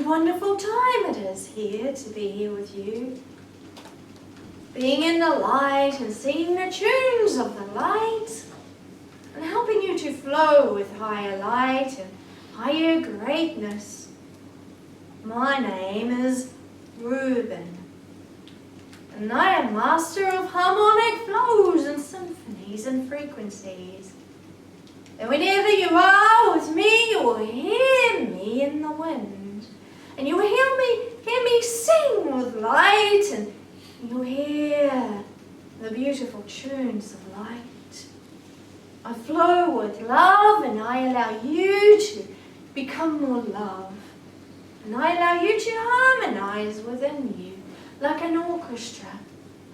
wonderful time it is here to be here with you. Being in the light and singing the tunes of the light and helping you to flow with higher light and higher greatness. My name is Reuben, and I am master of harmonic flows and symphonies and frequencies. And whenever you are with me, you will hear me in the wind, and you will hear me sing with light, and you'll hear the beautiful tunes of light. I flow with love, and I allow you to become more love. And I allow you to harmonize within you like an orchestra,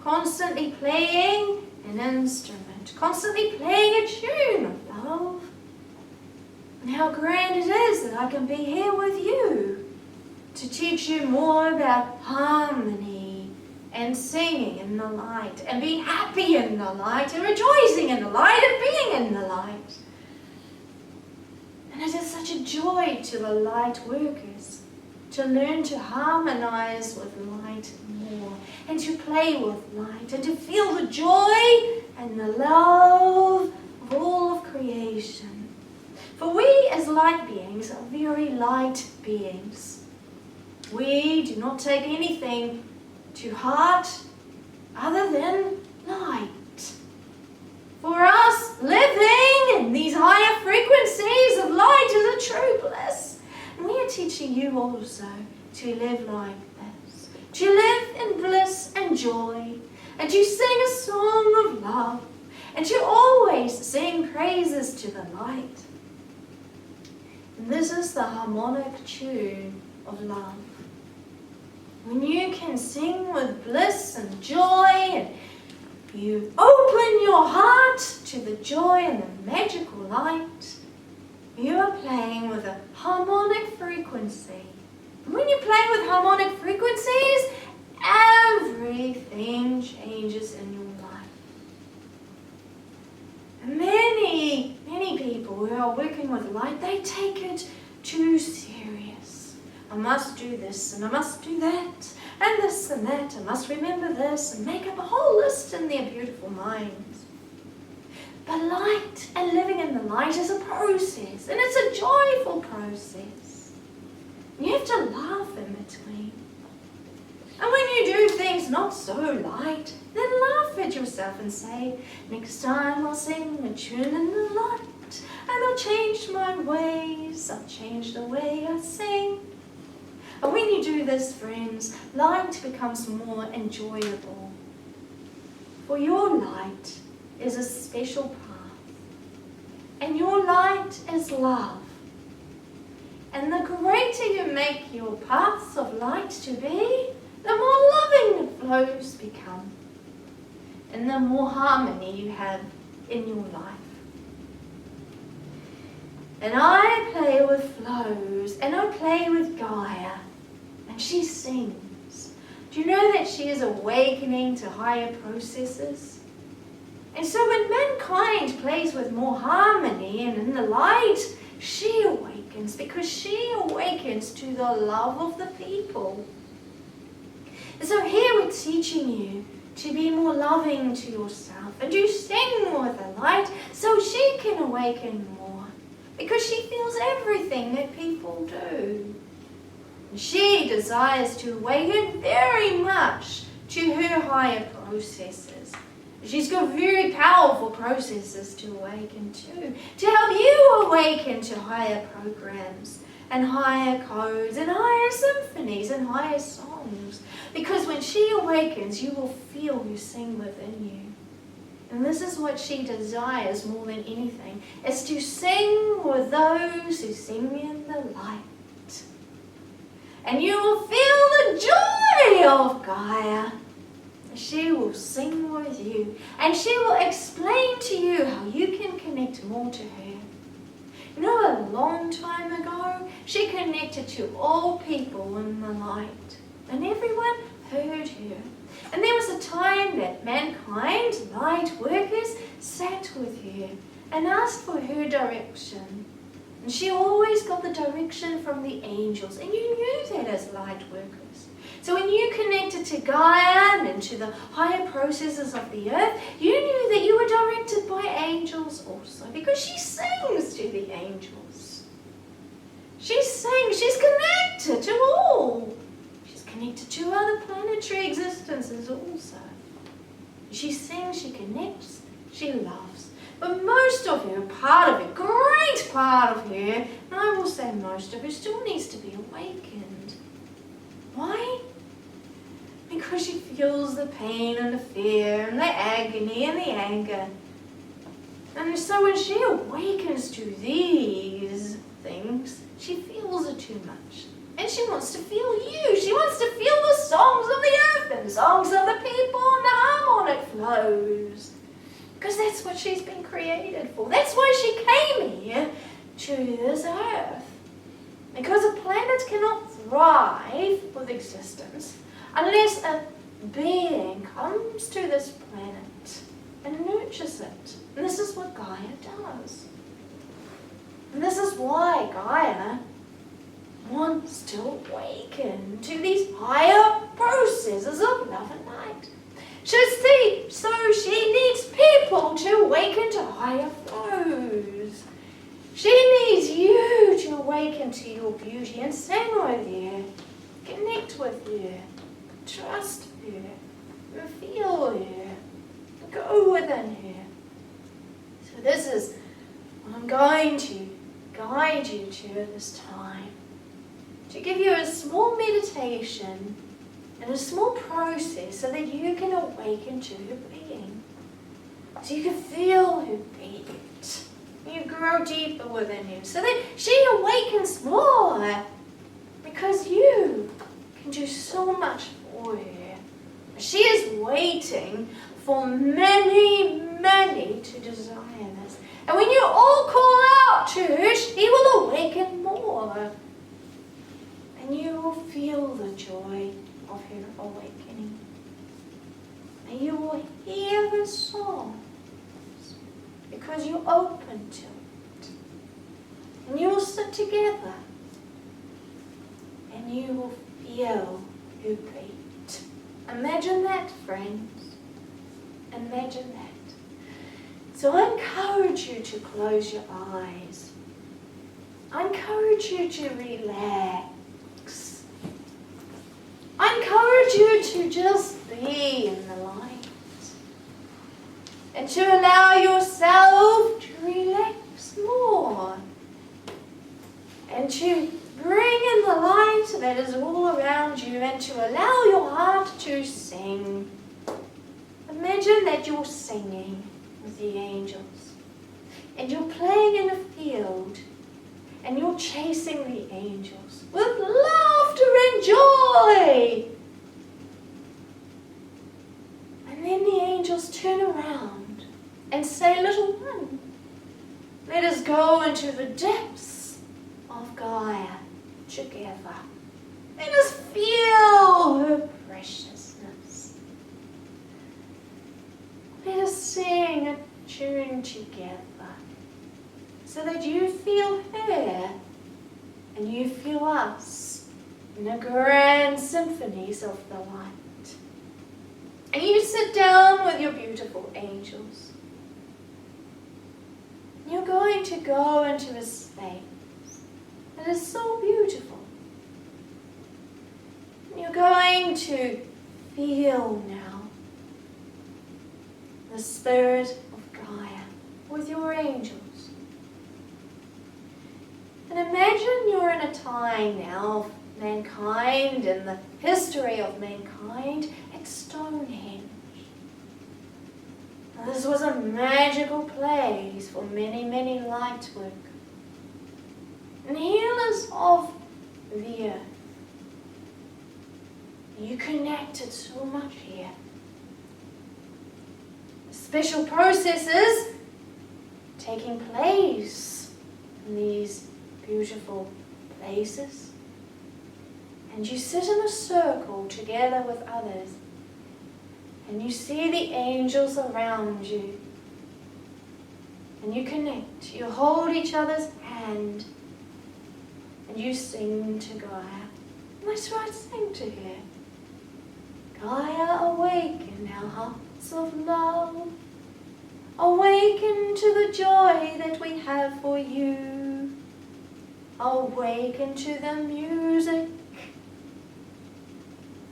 constantly playing an instrument, constantly playing a tune of love. And how grand it is that I can be here with you to teach you more about harmony and singing in the light and being happy in the light and rejoicing in the light and being in the light. And it is such a joy to the light workers to learn to harmonize with light more and to play with light and to feel the joy and the love of all of creation. For we as light beings are very light beings. We do not take anything to heart other than light. For us, living in these higher frequencies of light is a true bliss. And we are teaching you also to live like this, to live in bliss and joy, and to sing a song of love, and to always sing praises to the light. And this is the harmonic tune of love. When you can sing with bliss and joy, and you open your heart to the joy and the magical light, you are playing with a harmonic frequency. And when you play with harmonic frequencies, everything changes in your life. And many people who are working with light, they take it too serious. I must do this and I must do that and this and that. I must remember this and make up a whole list in their beautiful minds. But light and living in the light is a process, and it's a joyful process. You have to laugh in between. And when you do things not so light, then laugh at yourself and say, next time I'll sing a tune in the light, and I'll change my ways, I'll change the way I sing. And when you do this, friends, light becomes more enjoyable. For your light is a special path, and your light is love. And the greater you make your paths of light to be, the more loving the flows become, and the more harmony you have in your life. And I play with flows, and I play with Gaia, and she sings. Do you know that she is awakening to higher processes? And so when mankind plays with more harmony and in the light, she awakens, because she awakens to the love of the people. And so here we're teaching you to be more loving to yourself and to sing with the light so she can awaken more, because she feels everything that people do. And she desires to awaken very much to her higher processes. She's got very powerful processes to awaken to help you awaken to higher programs and higher codes and higher symphonies and higher songs. Because when she awakens, you will feel her sing within you. And this is what she desires more than anything, is to sing with those who sing in the light. And you will feel the joy of Gaia. She will sing with you, and she will explain to you how you can connect more to her. You know, a long time ago, she connected to all people in the light, and everyone heard her. And there was a time that mankind, light workers, sat with her and asked for her direction. And she always got the direction from the angels, and you knew that as light workers. So when you connected to Gaia and to the higher processes of the earth, you knew that you were directed by angels also, because she sings to the angels. She sings, she's connected to all. She's connected to other planetary existences also. She sings, she connects, she loves. But most of her, part of her, great part of her, and I will say most of her, still needs to be awakened. Why? Because she feels the pain and the fear and the agony and the anger. And so when she awakens to these things, she feels it too much. And she wants to feel you. She wants to feel the songs of the earth and the songs of the people and the harmonic flows. Because that's what she's been created for. That's why she came here to this earth. Because a planet cannot thrive with existence unless a being comes to this planet and nurtures it. And this is what Gaia does. And this is why Gaia wants to awaken to these higher processes of love and light. So she needs people to awaken to higher flows. She needs you to awaken to your beauty and sing with you, connect with you, trust her, and feel her, go within her. So this is what I'm going to guide you to this time. To give you a small meditation and a small process so that you can awaken to her being. So you can feel her beat. You grow deeper within you so that she awakens more. Because you can do so much for her. She is waiting for many, many to desire this. And when you all call out to her, she will awaken more. And you will feel the joy of her awakening. And you will hear her songs because you're open to it. And you will sit together and you will feel her beat. Imagine that, friends. Imagine that. So I encourage you to close your eyes. I encourage you to relax. I encourage you to just be in the light and to allow yourself to relax more and to bring in the light that is all around you and to allow your heart to sing. Imagine that you're singing with the angels and you're playing in a field and you're chasing the angels with laughter and joy. And then the angels turn around and say, little one, let us go into the depths of Gaia together. Let us feel her preciousness. Let us sing a tune together so that you feel her and you feel us in the grand symphonies of the light. And you sit down with your beautiful angels. You're going to go into a space that is so beautiful. And you're going to feel now the spirit of Gaia with your angels. And imagine you're in a time now of mankind and the history of mankind at Stonehenge. Now, this was a magical place for many, many light workers and healers of the earth. You connected so much here. Special processes taking place in these beautiful places. And you sit in a circle together with others. And you see the angels around you. And you connect. You hold each other's hand. And you sing to Gaia. That's right, sing to her. Gaia, awaken our hearts of love. Awaken to the joy that we have for you. Awaken to the music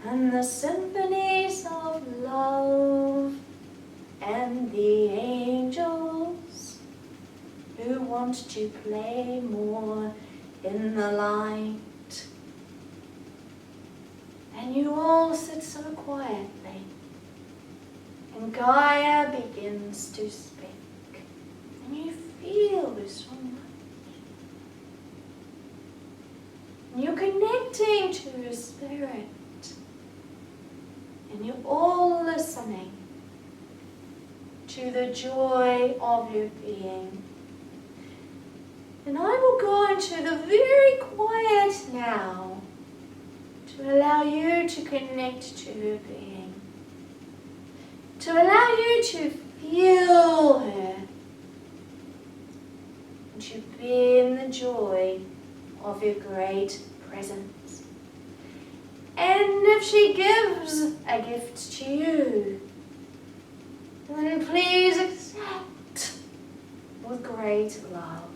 and the symphonies of love and the angels who want to play more in the light. And you all sit so quietly, and Gaia begins to speak, and you feel so much. And you're connecting to your spirit, and you're all listening to the joy of your being. And I will go into the very quiet now to allow you to connect to her being, to allow you to feel her, and to be in the joy of your great presence. And if she gives a gift to you, then please accept with great love.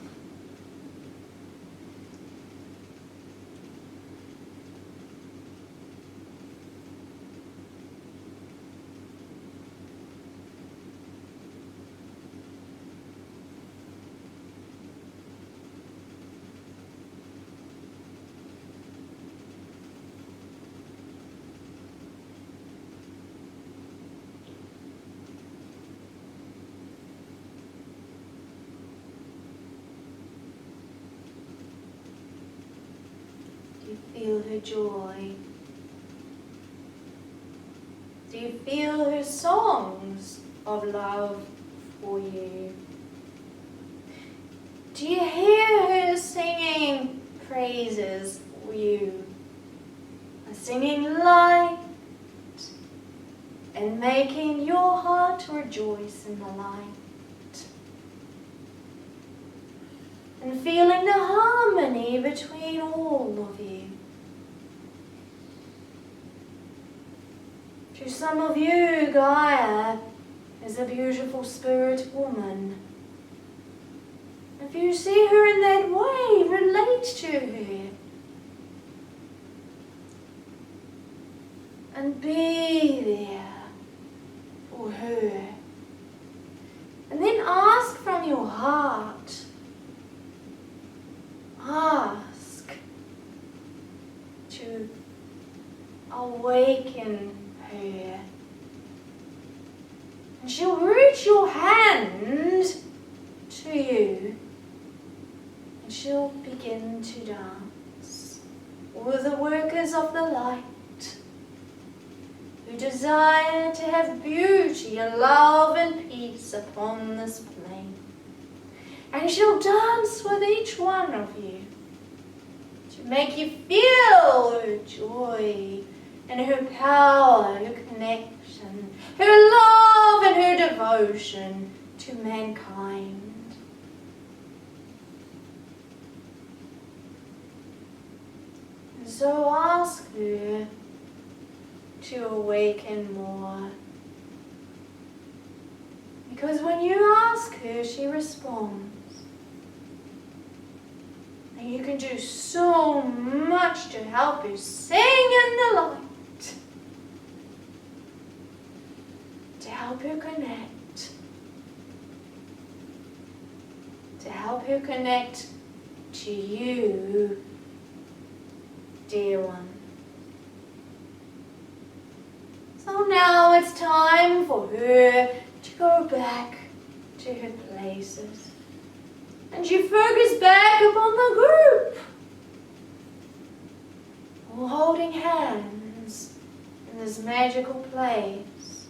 Do you feel her joy? Do you feel her songs of love for you? Do you hear her singing praises for you? Singing light and making your heart rejoice in the light. And feeling the harmony between all of you. To some of you, Gaia is a beautiful spirit woman. If you see her in that way, relate to her. And be there for her. And then ask from your heart. Ask to awaken her. And she'll reach your hand to you, and she'll begin to dance with the workers of the light who desire to have beauty and love and peace upon this plane. And she'll dance with each one of you to make you feel her joy and her power, her connection, her love and her devotion to mankind. And so ask her to awaken more. Because when you ask her, she responds. And you can do so much to help her sing in the light. To help her connect. To help her connect to you, dear one. So now it's time for her to go back to her places. And you focus back upon the group, all holding hands in this magical place.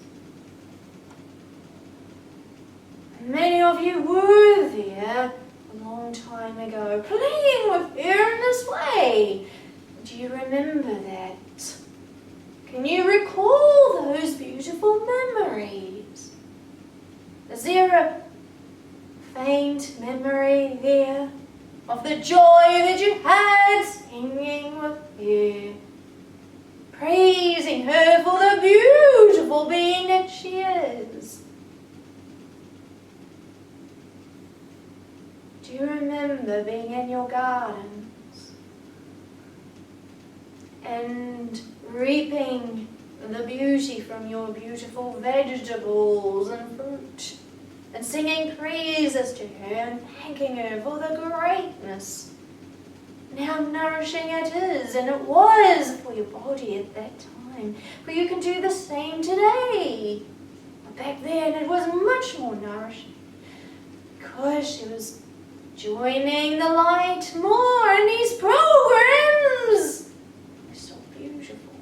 And many of you were there a long time ago, playing with her in this way. Do you remember that? Can you recall those beautiful memories? Is there a faint memory there of the joy that you had singing with her, praising her for the beautiful being that she is. Do you remember being in your gardens and reaping the beauty from your beautiful vegetables and fruit, and singing praises to her and thanking her for the greatness and how nourishing it is, and it was for your body at that time? But you can do the same today. But back then it was much more nourishing because she was joining the light more in these programs. They're so beautiful.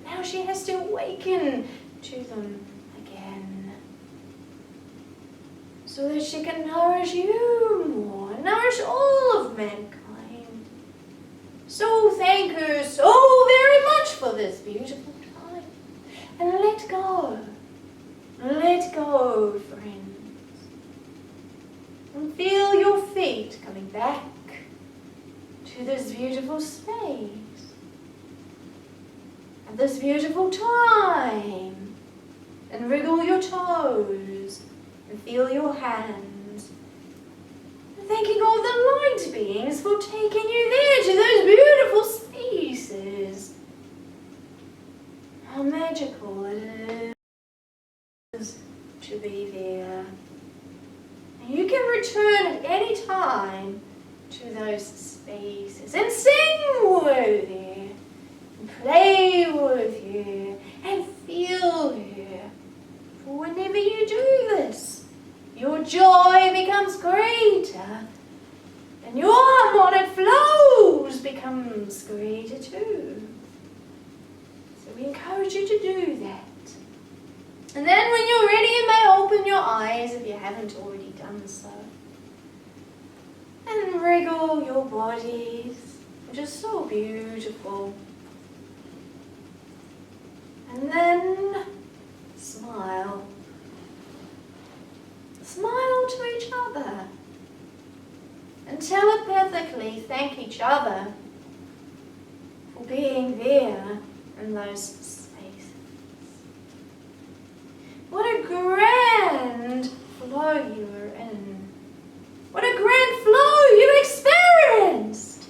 Now she has to awaken to them again so that she can nourish you more, nourish all of mankind. So thank her so very much for this beautiful time. And let go. Let go, friends. And feel your feet coming back to this beautiful space at this beautiful time, and wriggle your toes and feel your hands, and thanking all the light beings for taking you there to those beautiful spaces. How magical it is to be there. You can return at any time to those spaces and sing with you, and play with you, and feel you. For whenever you do this, your joy becomes greater, and your harmonic flows becomes greater too. So we encourage you to do that. And then when you're ready, you may open your eyes if you haven't already done so. And wriggle your bodies, which is so beautiful. And then smile. Smile to each other. And telepathically thank each other for being there in those spaces. What a grand flow you were in. What a grand flow you experienced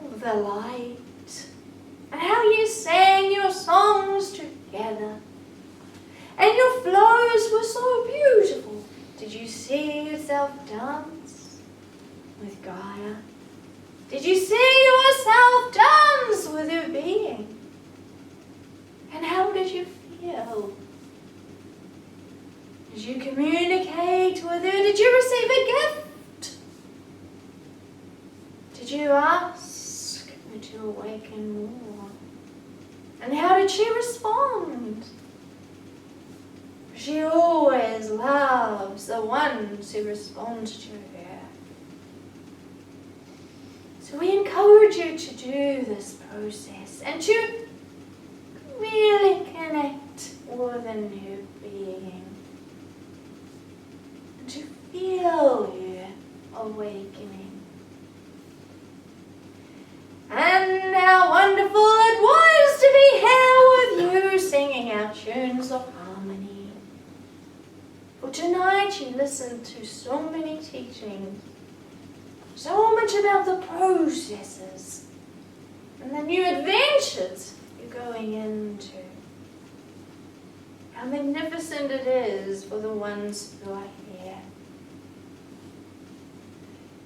of the light. And how you sang your songs together. And your flows were so beautiful. Did you see yourself dance with Gaia? Did you see yourself dance with your being? And how did you feel? Did you communicate with her? Did you receive a gift? Did you ask her to awaken more? And how did she respond? She always loves the ones who respond to her. So we encourage you to do this process and to really connect with a new being. To feel you awakening. And how wonderful it was to be here with you singing our tunes of harmony. For tonight you listened to so many teachings, so much about the processes and the new adventures you're going into. How magnificent it is for the ones who are here.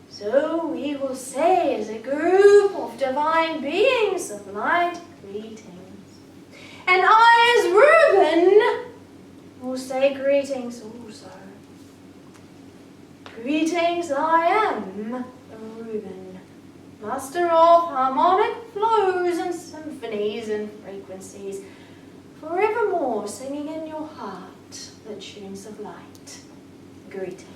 So we will say as a group of divine beings of light, greetings. And I as Reuben will say greetings also. Greetings, I am Reuben, master of harmonic flows and symphonies and frequencies, forevermore singing in your heart the tunes of light. Greetings.